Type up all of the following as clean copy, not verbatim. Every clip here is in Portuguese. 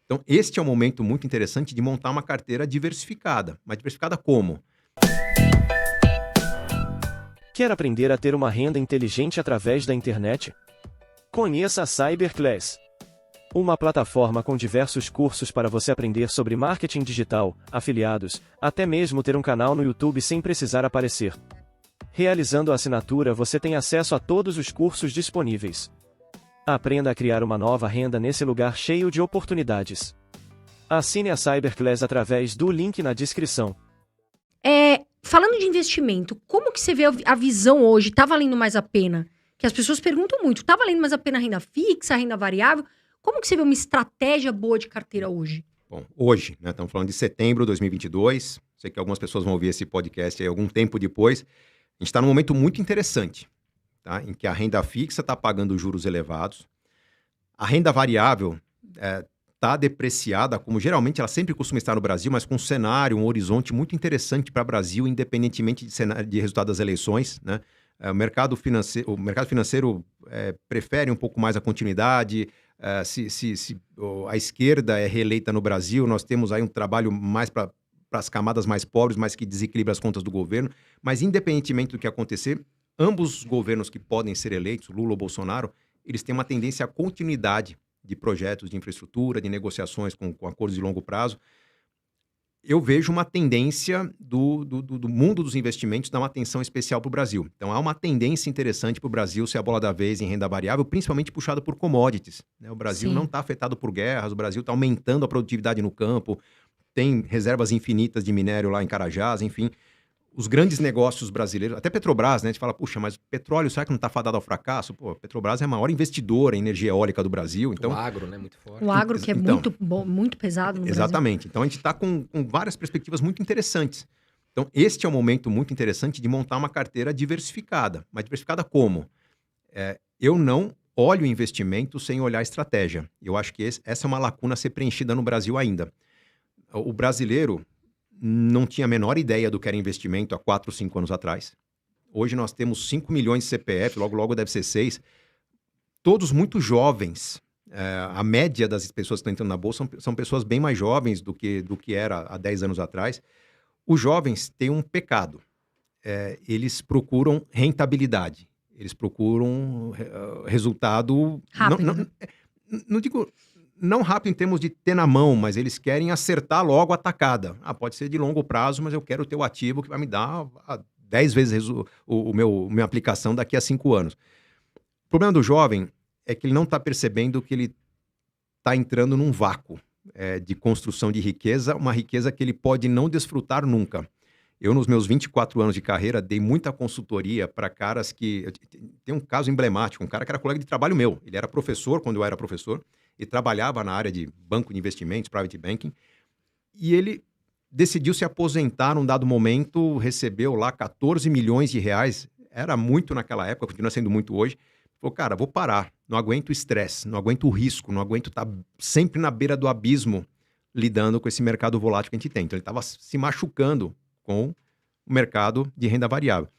Então, este é um momento muito interessante de montar uma carteira diversificada. Mas diversificada como? Quer aprender a ter uma renda inteligente através da internet? Conheça a Cyberclass, uma plataforma com diversos cursos para você aprender sobre marketing digital, afiliados, até mesmo ter um canal no YouTube sem precisar aparecer. Realizando a assinatura, você tem acesso a todos os cursos disponíveis. Aprenda a criar uma nova renda nesse lugar cheio de oportunidades. Assine a Cyberclass através do link na descrição. Falando de investimento, como que você vê a visão hoje? Tá valendo mais a pena? Que as pessoas perguntam muito. Tá valendo mais a pena a renda fixa, a renda variável? Como que você vê uma estratégia boa de carteira hoje? Bom, hoje, né, estamos falando de setembro de 2022. Sei que algumas pessoas vão ouvir esse podcast aí algum tempo depois. A gente está num momento muito interessante, tá? Em que a renda fixa está pagando juros elevados. A renda variável está depreciada, como geralmente ela sempre costuma estar no Brasil, mas com um cenário, um horizonte muito interessante para o Brasil, independentemente de resultado das eleições, né? O mercado financeiro prefere um pouco mais a continuidade. Se a esquerda é reeleita no Brasil, nós temos aí um trabalho mais para as camadas mais pobres, mas que desequilibra as contas do governo. Mas independentemente do que acontecer, ambos os governos que podem ser eleitos, Lula ou Bolsonaro, eles têm uma tendência à continuidade de projetos de infraestrutura, de negociações com acordos de longo prazo. Eu vejo uma tendência do mundo dos investimentos dar uma atenção especial para o Brasil. Então, há uma tendência interessante para o Brasil ser a bola da vez em renda variável, principalmente puxado por commodities, né? O Brasil não está afetado por guerras, o Brasil está aumentando a produtividade no campo, tem reservas infinitas de minério lá em Carajás, enfim. Os grandes negócios brasileiros, até Petrobras, né? A gente fala, puxa, mas petróleo, será que não está fadado ao fracasso? Pô, Petrobras é a maior investidora em energia eólica do Brasil. Então, o agro, né? Muito forte. O agro que é muito bom, muito pesado no Brasil. Exatamente. Então, a gente está com várias perspectivas muito interessantes. Então, este é um momento muito interessante de montar uma carteira diversificada. Mas diversificada como? Eu não olho investimento sem olhar estratégia. Eu acho que essa é uma lacuna a ser preenchida no Brasil ainda. O brasileiro não tinha a menor ideia do que era investimento há 4, 5 anos atrás. Hoje nós temos 5 milhões de CPF, logo deve ser 6. Todos muito jovens. A média das pessoas que estão entrando na Bolsa são pessoas bem mais jovens do que era há 10 anos atrás. Os jovens têm um pecado. Eles procuram rentabilidade. Eles procuram resultado... Rápido. Não digo... Não rápido em termos de ter na mão, mas eles querem acertar logo a tacada. Pode ser de longo prazo, mas eu quero ter o ativo que vai me dar 10 vezes minha aplicação daqui a 5 anos. O problema do jovem é que ele não está percebendo que ele está entrando num vácuo de construção de riqueza, uma riqueza que ele pode não desfrutar nunca. Eu, nos meus 24 anos de carreira, dei muita consultoria para caras que... Tem um caso emblemático, um cara que era colega de trabalho meu. Ele era professor quando eu era professor e trabalhava na área de banco de investimentos, private banking, e ele decidiu se aposentar num dado momento, recebeu lá 14 milhões de reais, era muito naquela época, continua sendo muito hoje. Falou, cara, vou parar, não aguento o estresse, não aguento o risco, não aguento estar sempre na beira do abismo lidando com esse mercado volátil que a gente tem. Então ele estava se machucando com o mercado de renda variável.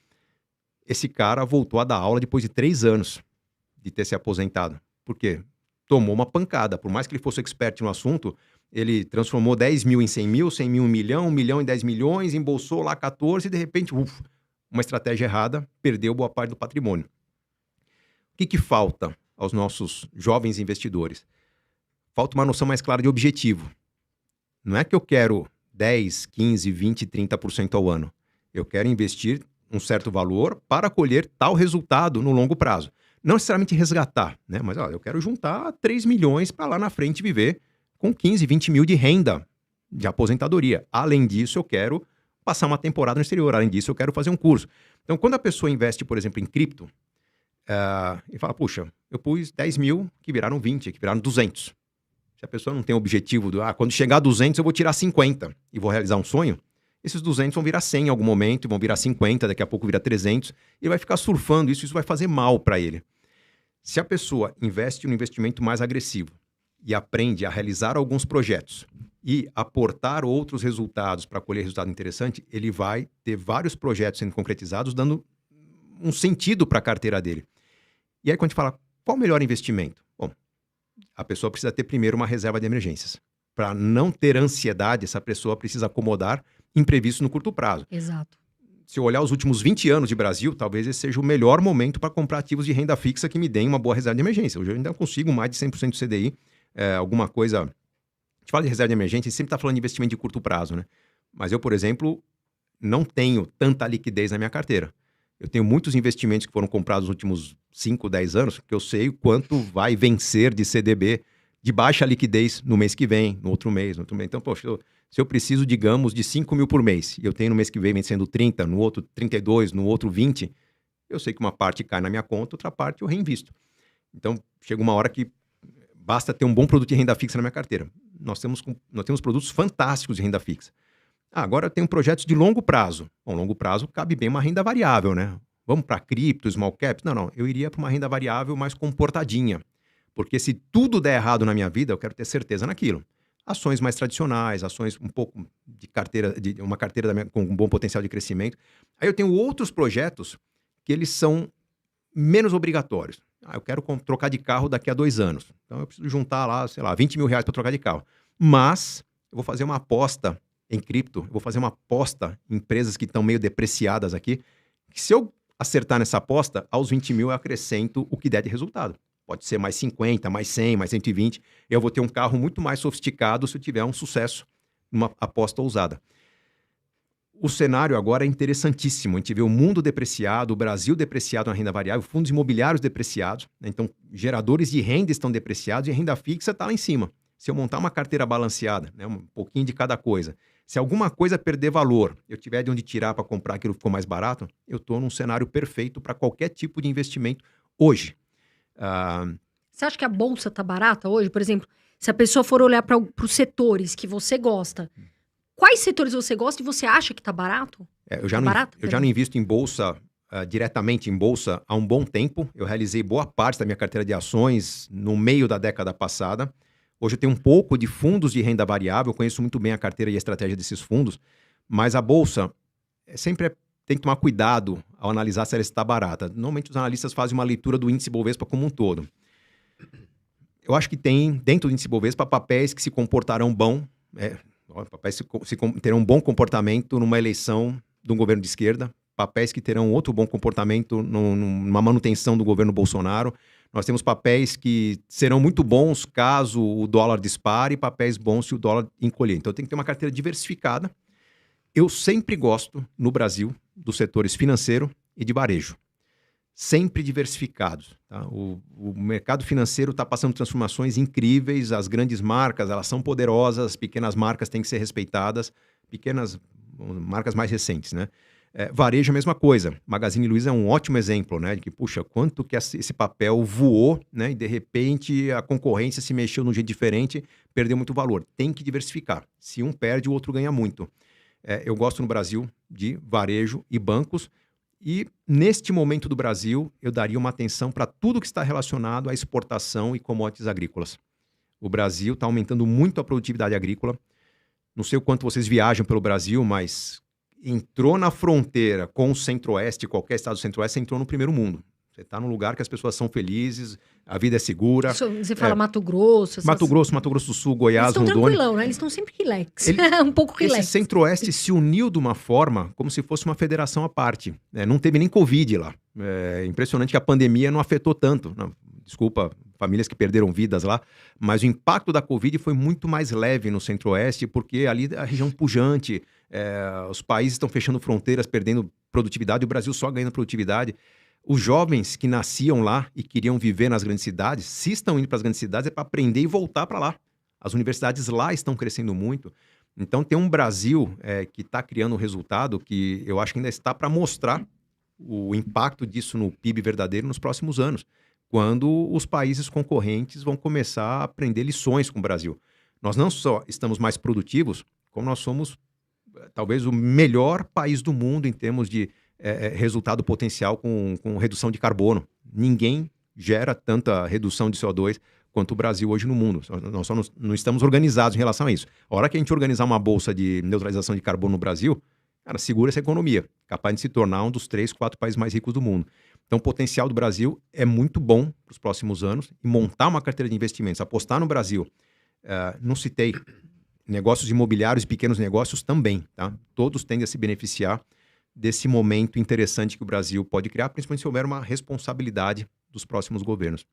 Esse cara voltou a dar aula depois de 3 anos de ter se aposentado. Por quê? Tomou uma pancada. Por mais que ele fosse expert no assunto, ele transformou 10 mil em 100 mil, 100 mil em 1 milhão, 1 milhão em 10 milhões, embolsou lá 14 e de repente, uma estratégia errada, perdeu boa parte do patrimônio. O que falta aos nossos jovens investidores? Falta uma noção mais clara de objetivo. Não é que eu quero 10, 15, 20, 30% ao ano. Eu quero investir um certo valor para colher tal resultado no longo prazo. Não necessariamente resgatar, né? Mas eu quero juntar 3 milhões para lá na frente viver com 15, 20 mil de renda de aposentadoria. Além disso, eu quero passar uma temporada no exterior. Além disso, eu quero fazer um curso. Então, quando a pessoa investe, por exemplo, em cripto, e fala, puxa, eu pus 10 mil que viraram 20, que viraram 200. Se a pessoa não tem o objetivo quando chegar a 200 eu vou tirar 50 e vou realizar um sonho, esses 200 vão virar 100 em algum momento, vão virar 50, daqui a pouco vira 300, e vai ficar surfando isso vai fazer mal para ele. Se a pessoa investe no investimento mais agressivo e aprende a realizar alguns projetos e aportar outros resultados para colher resultado interessante, ele vai ter vários projetos sendo concretizados, dando um sentido para a carteira dele. E aí, quando a gente fala, qual o melhor investimento? Bom, a pessoa precisa ter primeiro uma reserva de emergências. para não ter ansiedade, essa pessoa precisa acomodar imprevisto no curto prazo. Exato. Se eu olhar os últimos 20 anos de Brasil, talvez esse seja o melhor momento para comprar ativos de renda fixa que me deem uma boa reserva de emergência. Hoje eu ainda consigo mais de 100% do CDI, alguma coisa... A gente fala de reserva de emergência e sempre está falando de investimento de curto prazo, né? Mas eu, por exemplo, não tenho tanta liquidez na minha carteira. Eu tenho muitos investimentos que foram comprados nos últimos 5, 10 anos, que eu sei o quanto vai vencer de CDB de baixa liquidez no mês que vem, no outro mês. Então, poxa, se eu preciso, digamos, de 5 mil por mês, e eu tenho no mês que vem vencendo 30, no outro 32, no outro 20, eu sei que uma parte cai na minha conta, outra parte eu reinvisto. Então, chega uma hora que basta ter um bom produto de renda fixa na minha carteira. Nós temos produtos fantásticos de renda fixa. Agora eu tenho projetos de longo prazo. Bom, longo prazo cabe bem uma renda variável, né? Vamos para cripto, small cap? Não. Eu iria para uma renda variável mais comportadinha. Porque se tudo der errado na minha vida, eu quero ter certeza naquilo. Ações mais tradicionais, ações um pouco de carteira, de uma carteira com um bom potencial de crescimento. Aí eu tenho outros projetos que eles são menos obrigatórios. Eu quero trocar de carro daqui a 2 anos. Então eu preciso juntar lá, sei lá, 20 mil reais para trocar de carro. Mas eu vou fazer uma aposta em cripto, eu vou fazer uma aposta em empresas que estão meio depreciadas aqui, que se eu acertar nessa aposta, aos 20 mil eu acrescento o que der de resultado. Pode ser mais 50, mais 100, mais 120. Eu vou ter um carro muito mais sofisticado se eu tiver um sucesso numa aposta ousada. O cenário agora é interessantíssimo. A gente vê o mundo depreciado, o Brasil depreciado na renda variável, fundos imobiliários depreciados, né? Então, geradores de renda estão depreciados e a renda fixa está lá em cima. Se eu montar uma carteira balanceada, né, um pouquinho de cada coisa, se alguma coisa perder valor, eu tiver de onde tirar para comprar aquilo que ficou mais barato, eu estou num cenário perfeito para qualquer tipo de investimento hoje. Você acha que a bolsa está barata hoje? Por exemplo, se a pessoa for olhar para os setores que você gosta, quais setores você gosta e você acha que está barato? Eu já não invisto em bolsa, diretamente em bolsa, há um bom tempo. Eu realizei boa parte da minha carteira de ações no meio da década passada. Hoje eu tenho um pouco de fundos de renda variável, eu conheço muito bem a carteira e a estratégia desses fundos, mas a bolsa tem que tomar cuidado ao analisar se ela está barata. Normalmente os analistas fazem uma leitura do índice Bovespa como um todo. Eu acho que tem, dentro do índice Bovespa, papéis que se comportarão papéis que terão um bom comportamento numa eleição de um governo de esquerda, papéis que terão outro bom comportamento numa manutenção do governo Bolsonaro. Nós temos papéis que serão muito bons caso o dólar dispare e papéis bons se o dólar encolher. Então tem que ter uma carteira diversificada. Eu sempre gosto, no Brasil, dos setores financeiro e de varejo. Sempre diversificados. Tá? O mercado financeiro está passando transformações incríveis, as grandes marcas elas são poderosas, as pequenas marcas têm que ser respeitadas, pequenas marcas mais recentes, né? Varejo é a mesma coisa. Magazine Luiza é um ótimo exemplo, né? De que, puxa, quanto que esse papel voou, né? E de repente a concorrência se mexeu de um jeito diferente, perdeu muito valor. Tem que diversificar. Se um perde, o outro ganha muito. Eu gosto no Brasil de varejo e bancos. E neste momento do Brasil, eu daria uma atenção para tudo que está relacionado à exportação e commodities agrícolas. O Brasil está aumentando muito a produtividade agrícola. Não sei o quanto vocês viajam pelo Brasil, mas entrou na fronteira com o Centro-Oeste, qualquer estado do Centro-Oeste, você entrou no primeiro mundo. Você está num lugar que as pessoas são felizes, a vida é segura. Você fala Mato Grosso. Mato Grosso do Sul, Goiás, Rondônia. Eles estão tranquilão, né? Eles estão sempre relax. Um pouco relax. Esse Centro-Oeste se uniu de uma forma como se fosse uma federação à parte. Não teve nem Covid lá. É impressionante que a pandemia não afetou tanto. Não, desculpa, famílias que perderam vidas lá, mas o impacto da Covid foi muito mais leve no Centro-Oeste, porque ali a região pujante, os países estão fechando fronteiras, perdendo produtividade, o Brasil só ganhando produtividade. Os jovens que nasciam lá e queriam viver nas grandes cidades, se estão indo para as grandes cidades, é para aprender e voltar para lá. As universidades lá estão crescendo muito. Então tem um Brasil que está criando um resultado que eu acho que ainda está para mostrar o impacto disso no PIB verdadeiro nos próximos anos, quando os países concorrentes vão começar a aprender lições com o Brasil. Nós não só estamos mais produtivos, como nós somos talvez o melhor país do mundo em termos de resultado potencial com redução de carbono. Ninguém gera tanta redução de CO2 quanto o Brasil hoje no mundo. Nós só não estamos organizados em relação a isso. A hora que a gente organizar uma bolsa de neutralização de carbono no Brasil, cara, segura essa economia, capaz de se tornar um dos 3, 4 países mais ricos do mundo. Então o potencial do Brasil é muito bom para os próximos anos e montar uma carteira de investimentos, apostar no Brasil. Não citei negócios imobiliários e pequenos negócios também, tá? Todos tendem a se beneficiar desse momento interessante que o Brasil pode criar, principalmente se houver uma responsabilidade dos próximos governos.